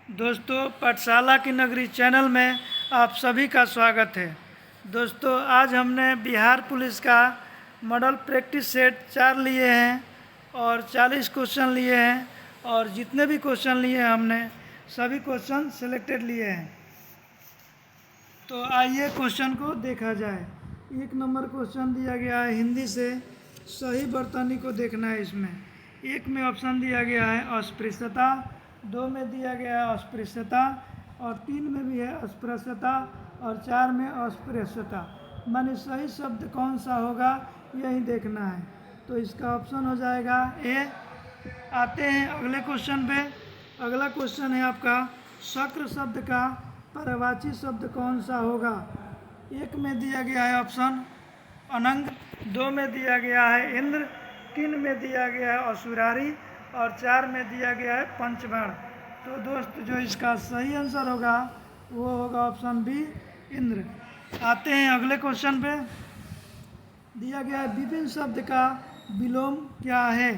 दोस्तों, पाठशाला की नगरी चैनल में आप सभी का स्वागत है। दोस्तों, आज हमने बिहार पुलिस का मॉडल प्रैक्टिस सेट 4 लिए हैं और 40 क्वेश्चन लिए हैं और जितने भी क्वेश्चन लिए हैं हमने सभी क्वेश्चन सिलेक्टेड लिए हैं। तो आइए क्वेश्चन को देखा जाए। 1 नंबर क्वेश्चन दिया गया है हिंदी से, सही बर्तनी को देखना है। इसमें 1 में ऑप्शन दिया गया है अस्पृश्यता, 2 में दिया गया है अस्पृश्यता और 3 में भी है अस्पृश्यता और 4 में अस्पृश्यता। माने सही शब्द कौन सा होगा यही देखना है। तो इसका ऑप्शन हो जाएगा ए। आते हैं अगले क्वेश्चन पे। अगला क्वेश्चन है आपका शक्र शब्द का पर्यायवाची शब्द कौन सा होगा। 1 में दिया गया है ऑप्शन अनंग, 2 में दिया गया है इंद्र, 3 में दिया गया है असुरारी और 4 में दिया गया है पंचबाण। तो दोस्त जो इसका सही आंसर होगा वो होगा ऑप्शन बी इंद्र। आते हैं अगले क्वेश्चन पे। दिया गया है विभिन्न शब्द का विलोम क्या है।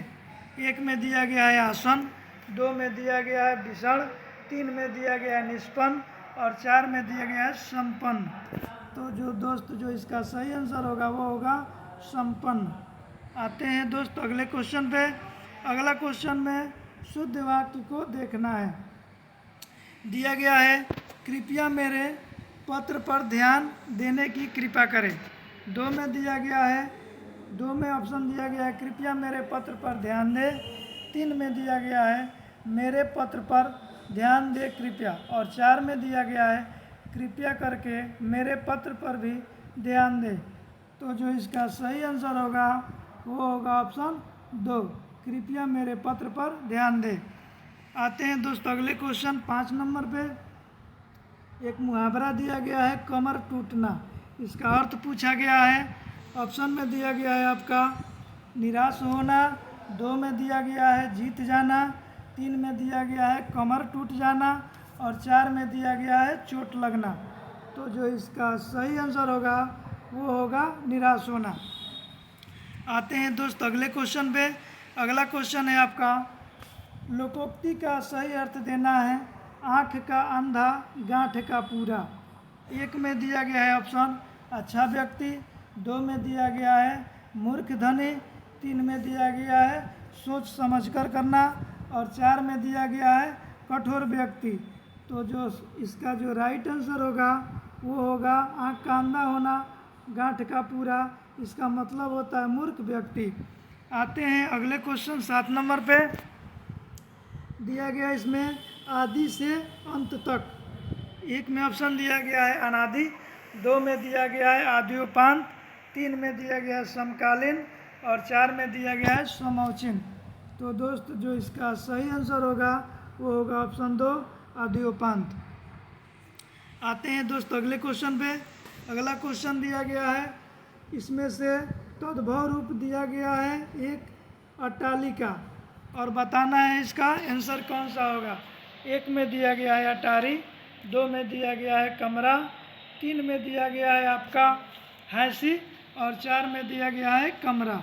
1 में दिया गया है आसन, 2 में दिया गया है विषण, 3 में दिया गया है निष्पन्न और 4 में दिया गया है संपन्न। तो जो दोस्त जो इसका सही आंसर होगा वो होगा संपन्न। आते हैं दोस्त अगले क्वेश्चन पे। अगला क्वेश्चन में शुद्ध वाक्य को देखना है। दिया गया है कृपया मेरे पत्र पर ध्यान देने की कृपा करें। 2 में दिया गया है, 2 में ऑप्शन दिया गया है कृपया मेरे पत्र पर ध्यान दे, 3 में दिया गया है मेरे पत्र पर ध्यान दे कृपया और 4 में दिया गया है कृपया करके मेरे पत्र पर भी ध्यान दे। तो जो इसका सही आंसर होगा वो होगा ऑप्शन 2, कृपया मेरे पत्र पर ध्यान दे। आते हैं दोस्त अगले क्वेश्चन 5 नंबर पे। एक मुहावरा दिया गया है कमर टूटना, इसका अर्थ पूछा गया है। ऑप्शन में दिया गया है आपका निराश होना, 2 में दिया गया है जीत जाना, 3 में दिया गया है कमर टूट जाना और 4 में दिया गया है चोट लगना। तो जो इसका सही आंसर होगा वो होगा निराश होना। आते हैं दोस्त अगले क्वेश्चन पे। अगला क्वेश्चन है आपका लोकोक्ति का सही अर्थ देना है आँख का अंधा गांठ का पूरा। 1 में दिया गया है ऑप्शन अच्छा व्यक्ति, 2 में दिया गया है मूर्ख धनी, 3 में दिया गया है सोच समझकर करना और 4 में दिया गया है कठोर व्यक्ति। तो जो इसका जो राइट आंसर होगा वो होगा आँख का अंधा होना गांठ का पूरा, इसका मतलब होता है मूर्ख व्यक्ति। आते हैं अगले क्वेश्चन 7 नंबर पे। दिया गया इसमें आदि से अंत तक। 1 में ऑप्शन दिया गया है अनादि, 2 में दिया गया है आद्योपांत, 3 में दिया गया है समकालीन और 4 में दिया गया है समौचीन। तो दोस्त जो इसका सही आंसर होगा वो होगा ऑप्शन 2 आद्योपांत। आते हैं दोस्त अगले क्वेश्चन पे। अगला क्वेश्चन दिया गया है इसमें से तद्भव रूप दिया गया है एक अट्टालिका और बताना है इसका आंसर कौन सा होगा। 1 में दिया गया है अटारी, 2 में दिया गया है कमरा, 3 में दिया गया है आपका हैसी और 4 में दिया गया है कमरा।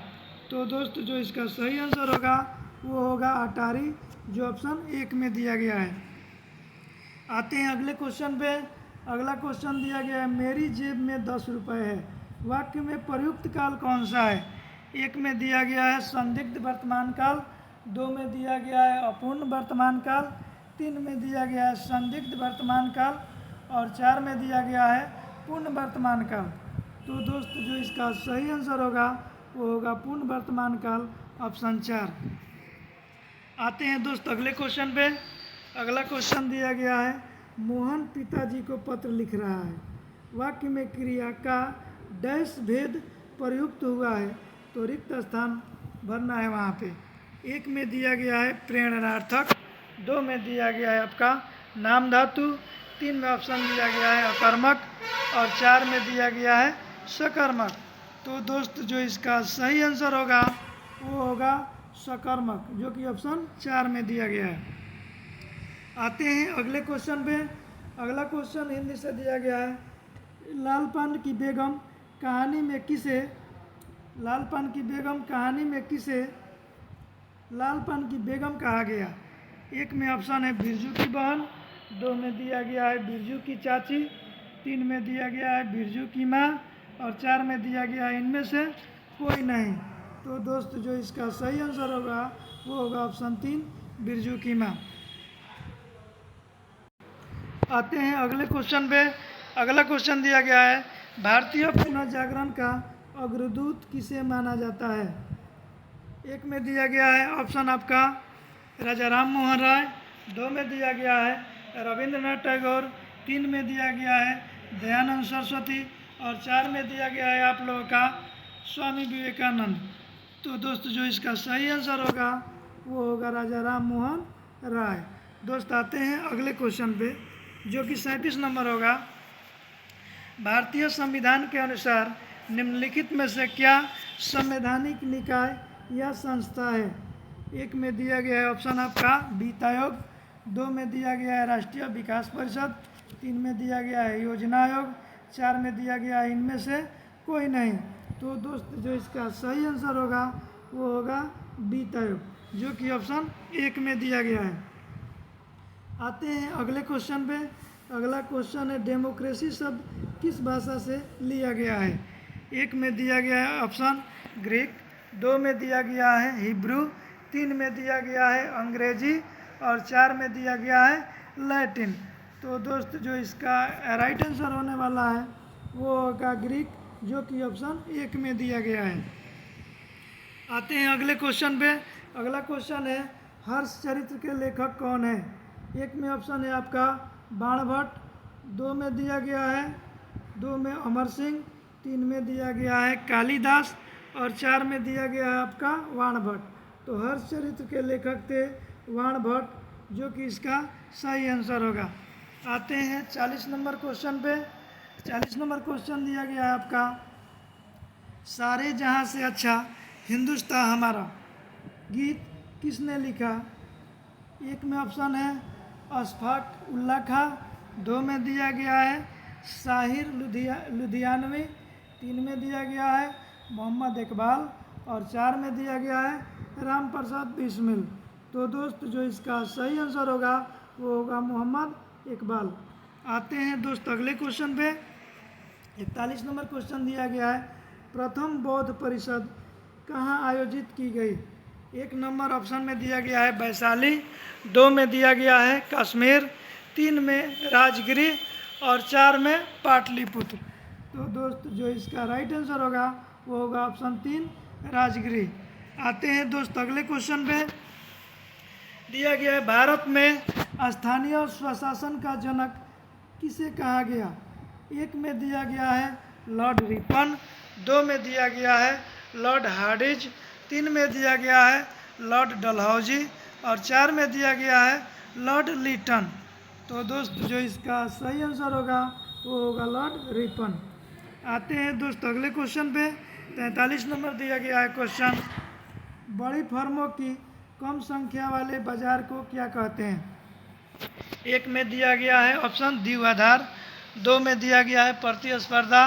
तो दोस्त जो इसका सही आंसर होगा वो होगा अटारी, जो ऑप्शन 1 में दिया गया है। आते हैं अगले क्वेश्चन पे। अगला क्वेश्चन दिया गया है मेरी जेब में 10 रुपये है। वाक्य में प्रयुक्त काल कौन सा है। 1 में दिया गया है संदिग्ध वर्तमान काल, 2 में दिया गया है अपूर्ण वर्तमान काल, 3 में दिया गया है संदिग्ध वर्तमान काल और 4 में दिया गया है पूर्ण वर्तमान काल। तो दोस्त जो इसका सही आंसर होगा वो होगा पूर्ण वर्तमान काल, ऑप्शन 4। आते हैं दोस्त अगले क्वेश्चन पे। अगला क्वेश्चन दिया गया है मोहन पिताजी को पत्र लिख रहा है। वाक्य में क्रिया का डैश भेद प्रयुक्त हुआ है, तो रिक्त स्थान भरना है वहाँ पे। 1 में दिया गया है प्रेरणार्थक, 2 में दिया गया है आपका नाम धातु, 3 में ऑप्शन दिया गया है अकर्मक और 4 में दिया गया है सकर्मक। तो दोस्त जो इसका सही आंसर होगा वो होगा सकर्मक, जो कि ऑप्शन 4 में दिया गया है। आते हैं अगले क्वेश्चन पे। अगला क्वेश्चन हिंदी से दिया गया है लाल पान की बेगम कहानी में किसे लाल पान की बेगम कहानी में किसे लाल पान की बेगम कहा गया। 1 में ऑप्शन है बिरजू की बहन, 2 में दिया गया है बिरजू की चाची, 3 में दिया गया है बिरजू की माँ और 4 में दिया गया है इनमें से कोई नहीं। तो दोस्त जो इसका सही आंसर होगा वो होगा ऑप्शन 3 बिरजू की माँ। आते हैं अगले क्वेश्चन पे। अगला क्वेश्चन दिया गया है भारतीय पुनर्जागरण का अग्रदूत किसे माना जाता है। 1 में दिया गया है ऑप्शन आपका राजा राम मोहन राय, 2 में दिया गया है रविंद्रनाथ टैगोर, 3 में दिया गया है दयानंद सरस्वती और 4 में दिया गया है आप लोगों का स्वामी विवेकानंद। तो दोस्त जो इसका सही आंसर होगा वो होगा राजा राम मोहन राय। दोस्त आते हैं अगले क्वेश्चन पे जो कि 37 नंबर होगा। भारतीय संविधान के अनुसार निम्नलिखित में से क्या संवैधानिक निकाय या संस्था है। 1 में दिया गया है ऑप्शन आपका वित्त आयोग, 2 में दिया गया है राष्ट्रीय विकास परिषद, 3 में दिया गया है योजना आयोग, 4 में दिया गया है इनमें से कोई नहीं। तो दोस्त जो इसका सही आंसर होगा वो होगा वित्त आयोग जो कि ऑप्शन 1 में दिया गया है। आते हैं अगले क्वेश्चन पे। अगला क्वेश्चन है डेमोक्रेसी शब्द किस भाषा से लिया गया है। 1 में दिया गया है ऑप्शन ग्रीक, 2 में दिया गया है हिब्रू, 3 में दिया गया है अंग्रेजी और 4 में दिया गया है लैटिन। तो दोस्त जो इसका राइट आंसर होने वाला है वो होगा ग्रीक जो कि ऑप्शन 1 में दिया गया है। आते हैं अगले क्वेश्चन पे। अगला क्वेश्चन है हर्ष चरित्र के लेखक कौन है। 1 में ऑप्शन है आपका बाणभट्ट, 2 में दिया गया है 2 में अमर सिंह, 3 में दिया गया है कालिदास और 4 में दिया गया है आपका वाणभट्ट। तो हर्ष चरित्र के लेखक थे वाणभट्ट जो कि इसका सही आंसर होगा। आते हैं 40 नंबर क्वेश्चन पे। 40 नंबर क्वेश्चन दिया गया है आपका सारे जहां से अच्छा हिंदुस्तान हमारा गीत किसने लिखा। 1 में ऑप्शन है अशफाक उल्ला खां, 2 में दिया गया है साहिर लुधियानवी, 3 में दिया गया है मोहम्मद इकबाल और 4 में दिया गया है राम प्रसाद बिस्मिल। तो दोस्त जो इसका सही आंसर होगा वो होगा मोहम्मद इकबाल। आते हैं दोस्त अगले क्वेश्चन पे। 41 नंबर क्वेश्चन दिया गया है प्रथम बौद्ध परिषद कहाँ आयोजित की गई। 1 नंबर ऑप्शन में दिया गया है वैशाली, 2 में दिया गया है कश्मीर, 3 में राजगीर और 4 में पाटलिपुत्र। तो दोस्त जो इसका राइट आंसर होगा वो होगा ऑप्शन 3 राजगीर। आते हैं दोस्त अगले क्वेश्चन पे। दिया गया है भारत में स्थानीय स्वशासन का जनक किसे कहा गया। 1 में दिया गया है लॉर्ड रिपन, 2 में दिया गया है लॉर्ड हार्डिंज, 3 में दिया गया है लॉर्ड डलहौजी और 4 में दिया गया है लॉर्ड लिटन। तो दोस्त जो इसका सही आंसर होगा वो होगा लॉर्ड रिपन। आते हैं दोस्त अगले क्वेश्चन पे। 43 नंबर दिया गया है क्वेश्चन बड़ी फर्मों की कम संख्या वाले बाजार को क्या कहते हैं। 1 में दिया गया है ऑप्शन द्विआधार, 2 में दिया गया है प्रतिस्पर्धा,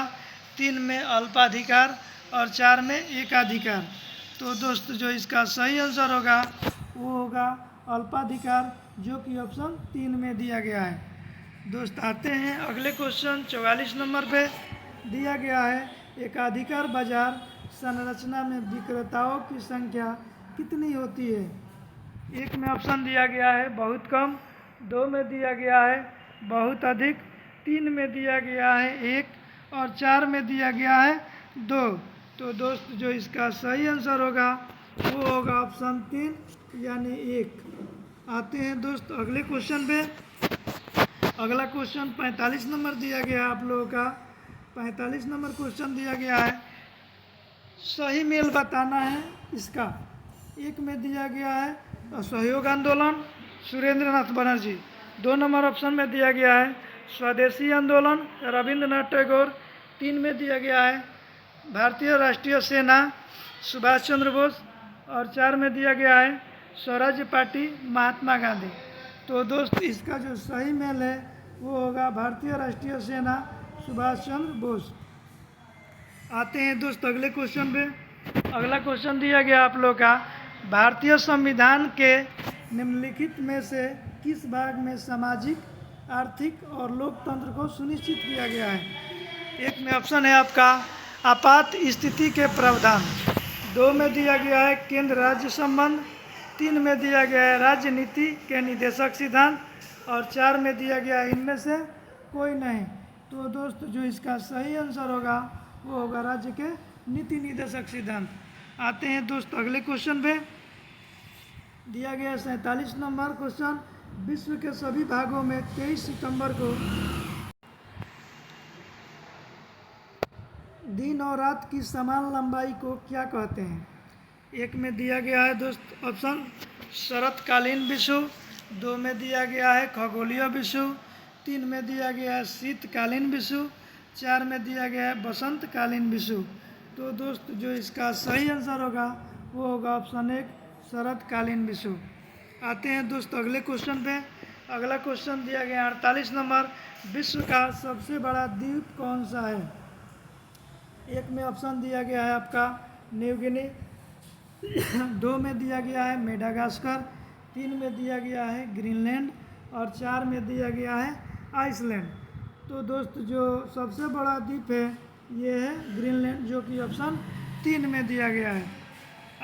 3 में अल्पाधिकार और 4 में एकाधिकार। तो दोस्त जो इसका सही आंसर होगा वो होगा अल्पाधिकार जो कि ऑप्शन 3 में दिया गया है। दोस्त आते हैं अगले क्वेश्चन 44 नंबर पे। दिया गया है एकाधिकार बाजार संरचना में विक्रेताओं की संख्या कितनी होती है। 1 में ऑप्शन दिया गया है बहुत कम, 2 में दिया गया है बहुत अधिक, 3 में दिया गया है 1 और 4 में दिया गया है 2। तो दोस्त जो इसका सही आंसर होगा वो होगा ऑप्शन 3 यानी 1। आते हैं दोस्त अगले क्वेश्चन पे। अगला क्वेश्चन 45 नंबर दिया गया है आप लोगों का। 45 नंबर क्वेश्चन दिया गया है सही मेल बताना है इसका। 1 में दिया गया है असहयोग आंदोलन सुरेंद्रनाथ बनर्जी, 2 नंबर ऑप्शन में दिया गया है स्वदेशी आंदोलन रविंद्रनाथ टैगोर, 3 में दिया गया है भारतीय राष्ट्रीय सेना सुभाष चंद्र बोस और 4 में दिया गया है स्वराज्य पार्टी महात्मा गांधी। तो दोस्त इसका जो सही मेल है वो होगा भारतीय राष्ट्रीय सेना सुभाष चंद्र बोस। आते हैं दोस्त अगले क्वेश्चन पे। अगला क्वेश्चन दिया गया आप लोग का भारतीय संविधान के निम्नलिखित में से किस भाग में सामाजिक आर्थिक और लोकतंत्र को सुनिश्चित किया गया है। एक में ऑप्शन है आपका आपात स्थिति के प्रावधान, 2 में दिया गया है केंद्र राज्य संबंध, 3 में दिया गया है राजनीति के निदेशक सिद्धांत और 4 में दिया गया है इनमें से कोई नहीं। तो दोस्त जो इसका सही आंसर होगा वो होगा राज्य के नीति निदेशक सिद्धांत। आते हैं दोस्त अगले क्वेश्चन पे। दिया गया 47 नंबर क्वेश्चन, विश्व के सभी भागों में 23 सितंबर को दिन और रात की समान लंबाई को क्या कहते हैं? एक में दिया गया है दोस्त ऑप्शन शरतकालीन विषुव, 2 में दिया गया है खगोलीय विषुव, 3 में दिया गया है शीतकालीन विषुव, 4 में दिया गया है बसंतकालीन विषुव। तो दोस्त जो इसका सही आंसर होगा वो होगा ऑप्शन 1 शरतकालीन विषुव। आते हैं दोस्त अगले क्वेश्चन पे। अगला क्वेश्चन दिया गया 48 नंबर, विश्व का सबसे बड़ा द्वीप कौन सा है? एक में ऑप्शन दिया गया है आपका न्यू गिनी, 2 में दिया गया है मेडागास्कर, 3 में दिया गया है ग्रीनलैंड और 4 में दिया गया है आइसलैंड। तो दोस्त जो सबसे बड़ा द्वीप है ये है ग्रीनलैंड, जो कि ऑप्शन 3 में दिया गया है।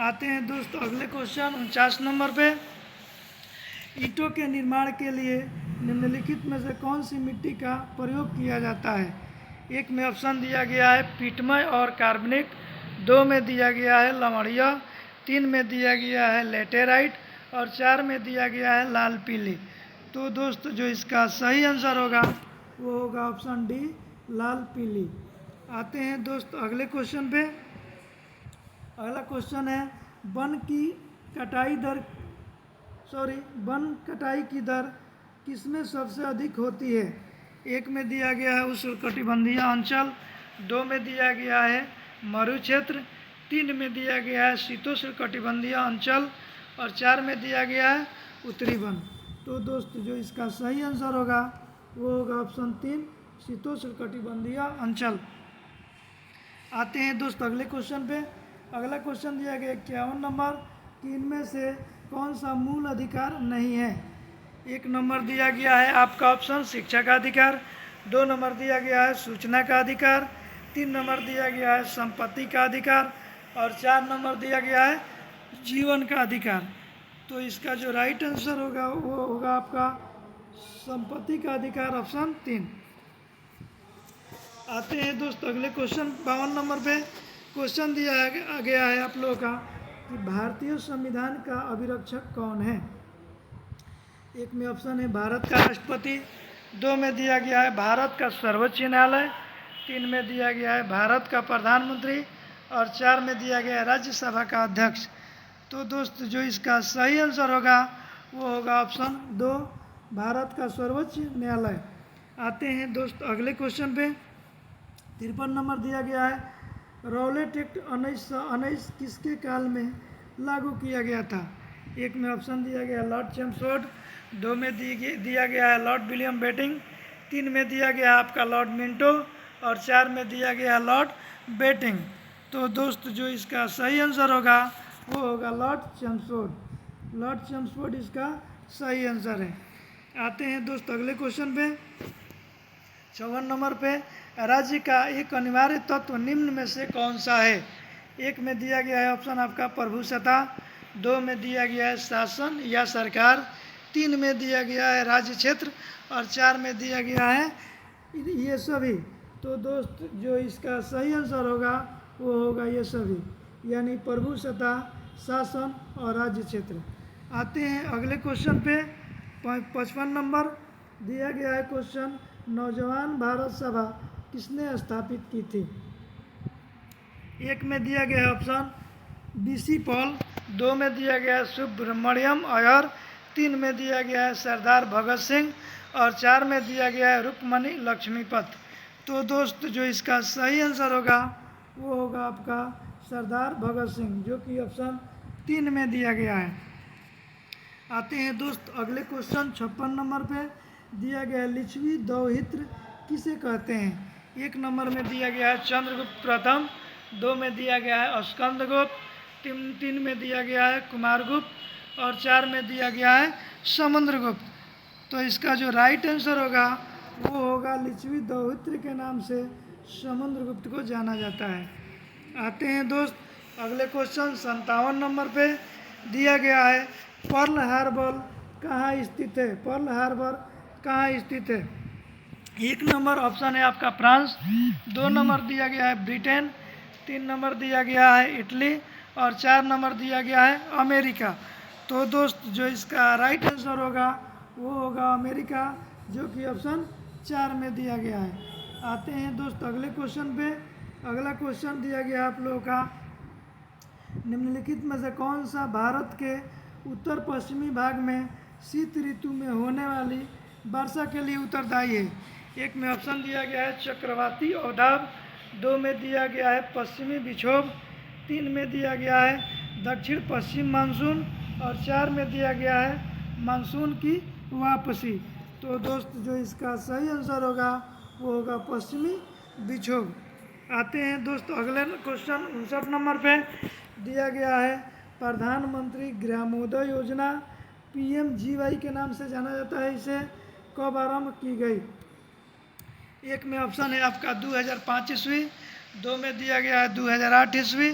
आते हैं दोस्त अगले क्वेश्चन 49 नंबर पे। ईंटों के निर्माण के लिए निम्नलिखित में से कौन सी मिट्टी का प्रयोग किया जाता है? एक में ऑप्शन दिया गया है पीटमय और कार्बनिक, 2 में दिया गया है लवणीय, 3 में दिया गया है लेटेराइट और 4 में दिया गया है लाल पीली। तो दोस्त जो इसका सही आंसर होगा वो होगा ऑप्शन डी लाल पीली। आते हैं दोस्त अगले क्वेश्चन पे। अगला क्वेश्चन है वन कटाई की दर किसमें सबसे अधिक होती है? एक में दिया गया है उष्णकटिबंधीय अंचल, 2 में दिया गया है मरुक्षेत्र, 3 में दिया गया है शीतोष्णकटिबंधीय अंचल और 4 में दिया गया है उत्तरी वन। तो दोस्त जो इसका सही आंसर होगा वो होगा ऑप्शन 3 शीतोष्णकटिबंधीय अंचल। आते हैं दोस्त अगले क्वेश्चन पे। अगला क्वेश्चन दिया गया 51 नंबर कि इनमें से कौन सा मूल अधिकार नहीं है? एक नंबर दिया गया है आपका ऑप्शन शिक्षा का अधिकार, 2 नंबर दिया गया है सूचना का अधिकार, 3 नंबर दिया गया है संपत्ति का अधिकार और 4 नंबर दिया गया है जीवन का अधिकार। तो इसका जो राइट आंसर होगा वो होगा आपका संपत्ति का अधिकार ऑप्शन 3। आते हैं दोस्त अगले क्वेश्चन 52 नंबर पे। क्वेश्चन दिया गया है आप लोगों का कि भारतीय संविधान का अभिरक्षक कौन है? एक में ऑप्शन है भारत का राष्ट्रपति, 2 में दिया गया है भारत का सर्वोच्च न्यायालय, 3 में दिया गया है भारत का प्रधानमंत्री और 4 में दिया गया है राज्यसभा का अध्यक्ष। तो दोस्त जो इसका सही आंसर होगा वो होगा ऑप्शन 2 भारत का सर्वोच्च न्यायालय। आते हैं दोस्त अगले क्वेश्चन पे। 53 नंबर दिया गया है रॉलेट एक्ट 1919 किसके काल में लागू किया गया था? एक में ऑप्शन दिया गया लॉर्ड चैम्सफोर्ड, 2 में दिया गया है लॉर्ड विलियम बेटिंग, 3 में दिया गया आपका लॉर्ड मिंटो और 4 में दिया गया लॉर्ड बेटिंग। तो दोस्त जो इसका सही आंसर होगा वो होगा लॉर्ड चैम्सफोर्ड। लॉर्ड चैम्सफोर्ड इसका सही आंसर है। आते हैं दोस्त अगले क्वेश्चन पे 54 नंबर पे। राज्य का एक अनिवार्य तत्व निम्न में से कौन सा है? एक में दिया गया है ऑप्शन आपका प्रभुसत्ता, 2 में दिया गया है शासन या सरकार, 3 में दिया गया है राज्य क्षेत्र और 4 में दिया गया है ये सभी। तो दोस्त जो इसका सही आंसर होगा वो होगा ये सभी, यानी प्रभुसत्ता, शासन और राज्य क्षेत्र। आते हैं अगले क्वेश्चन पे 55 नंबर दिया गया है क्वेश्चन नौजवान भारत सभा किसने स्थापित की थी? एक में दिया गया है ऑप्शन बीसी पॉल, 2 में दिया गया है सुब्रमण्यम अय्यर, 3 में दिया गया है सरदार भगत सिंह और 4 में दिया गया है रुक्मणी लक्ष्मीपत। तो दोस्त जो इसका सही आंसर होगा वो होगा आपका सरदार भगत सिंह, जो कि ऑप्शन 3 में दिया गया है। आते हैं दोस्त अगले क्वेश्चन 56 नंबर पे दिया गया है लिच्छवी दौहित्र किसे कहते हैं? एक नंबर में दिया गया है चंद्रगुप्त प्रथम, 2 में दिया गया है स्कंदगुप्त, 3 में दिया गया है कुमारगुप्त और 4 में दिया गया है समुद्रगुप्त। तो इसका जो राइट आंसर होगा वो होगा लिच्छवी दौहित्र के नाम से समुद्रगुप्त को जाना जाता है। आते हैं दोस्त अगले क्वेश्चन 57 नंबर पे दिया गया है पर्ल हार्बर कहाँ स्थित है। पर्ल हार्बर कहाँ स्थित है। 1 नंबर ऑप्शन है आपका फ्रांस, 2 नंबर दिया गया है ब्रिटेन, 3 नंबर दिया गया है इटली और 4 नंबर दिया गया है अमेरिका। तो दोस्त जो इसका राइट आंसर होगा वो होगा अमेरिका, जो कि ऑप्शन 4 में दिया गया है। आते हैं दोस्त अगले क्वेश्चन पे। अगला क्वेश्चन दिया गया आप लोगों का निम्नलिखित में से कौन सा भारत के उत्तर पश्चिमी भाग में शीत ऋतु में होने वाली वर्षा के लिए उत्तरदायी है। 1 में ऑप्शन दिया गया है चक्रवाती अवदाब, 2 में दिया गया है पश्चिमी विक्षोभ, 3 में दिया गया है दक्षिण पश्चिम मानसून और 4 में दिया गया है मानसून की वापसी। तो दोस्त जो इसका सही आंसर होगा वो होगा पश्चिमी विक्षोभ। आते हैं दोस्त अगले क्वेश्चन 59 नंबर पे दिया गया है प्रधानमंत्री ग्रामोदय योजना PMGY के नाम से जाना जाता है। इसे कब आरंभ की गई। 1 में ऑप्शन है आपका 2005 ईस्वी, 2 में दिया गया है 2008 ईस्वी,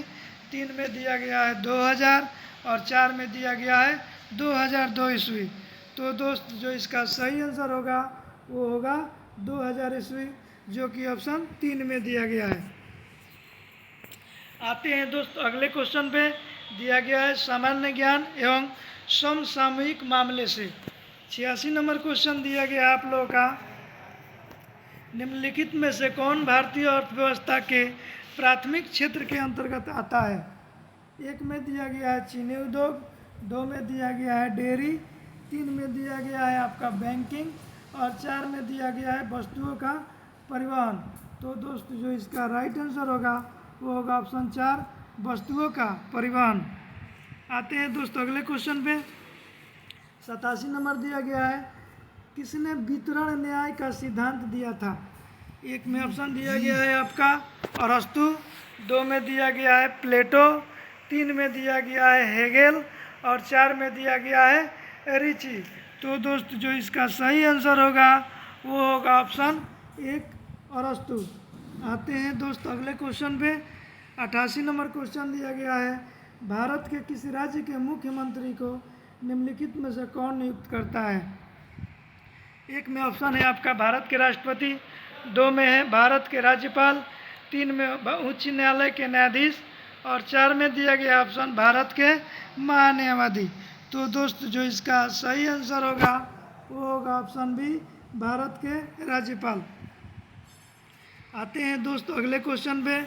3 में दिया गया है 2000 और 4 में दिया गया है 2002 ईस्वी। तो दोस्त जो इसका सही आंसर होगा वो होगा 2000 ईस्वी, जो कि ऑप्शन 3 में दिया गया है। आते हैं दोस्त अगले क्वेश्चन पे दिया गया है सामान्य ज्ञान एवं समसामयिक मामले से। 86 नंबर क्वेश्चन दिया गया आप लोगों का निम्नलिखित में से कौन भारतीय अर्थव्यवस्था के प्राथमिक क्षेत्र के अंतर्गत आता है। 1 में दिया गया है चीनी उद्योग, 2 में दिया गया है डेयरी, 3 में दिया गया है आपका बैंकिंग और 4 में दिया गया है वस्तुओं का परिवहन। तो दोस्त जो इसका राइट आंसर होगा वो होगा ऑप्शन 4 वस्तुओं का परिवहन। आते हैं दोस्त अगले क्वेश्चन पे। 87 नंबर दिया गया है किसने वितरण न्याय का सिद्धांत दिया था। 1 में ऑप्शन दिया गया है आपका अरस्तु, 2 में दिया गया है प्लेटो, 3 में दिया गया है हेगेल और 4 में दिया गया है रिची। तो दोस्त जो इसका सही आंसर होगा वो होगा ऑप्शन 1 अरस्तु। आते हैं दोस्त अगले क्वेश्चन पे। 88 नंबर क्वेश्चन दिया गया है भारत के किसी राज्य के मुख्यमंत्री को निम्नलिखित में से कौन नियुक्त करता है। 1 में ऑप्शन है आपका भारत के राष्ट्रपति, 2 में है भारत के राज्यपाल, 3 में उच्च न्यायालय के न्यायाधीश और 4 में दिया गया ऑप्शन भारत के महान्यायवादी। तो दोस्त जो इसका सही आंसर होगा वो होगा ऑप्शन बी भारत के राज्यपाल। आते हैं दोस्त अगले क्वेश्चन पे।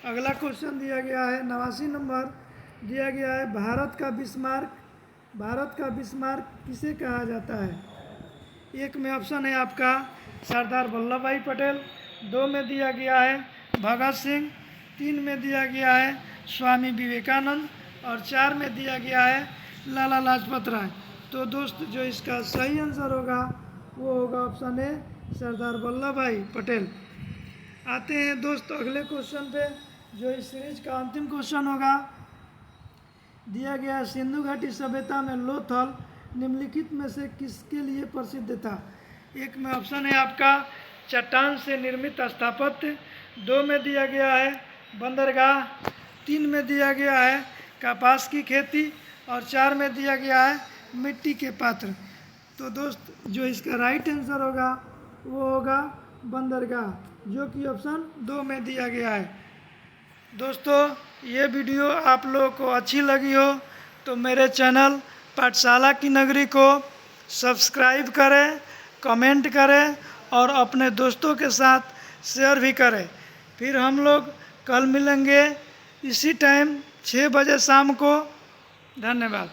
अगला क्वेश्चन दिया गया है 89 नंबर दिया गया है भारत का बिस्मार्क किसे कहा जाता है। 1 में ऑप्शन है आपका सरदार वल्लभ भाई पटेल, 2 में दिया गया है भगत सिंह, 3 में दिया गया है स्वामी विवेकानंद और 4 में दिया गया है लाला लाजपत राय। तो दोस्त जो इसका सही आंसर होगा वो होगा ऑप्शन ए सरदार वल्लभ भाई पटेल। आते हैं दोस्त अगले क्वेश्चन पे जो इस सीरीज का अंतिम क्वेश्चन होगा। दिया गया सिंधु घाटी सभ्यता में लोथल निम्नलिखित में से किसके लिए प्रसिद्ध था। 1 में ऑप्शन है आपका चट्टान से निर्मित स्थापत्य, 2 में दिया गया है बंदरगाह, 3 में दिया गया है कपास की खेती और 4 में दिया गया है मिट्टी के पात्र। तो दोस्त जो इसका राइट आंसर होगा वो होगा बंदरगाह, जो कि ऑप्शन 2 में दिया गया है। दोस्तों ये वीडियो आप लोगों को अच्छी लगी हो तो मेरे चैनल पाठशाला की नगरी को सब्सक्राइब करें, कमेंट करें और अपने दोस्तों के साथ शेयर भी करें। फिर हम लोग कल मिलेंगे इसी टाइम 6 बजे शाम को। धन्यवाद।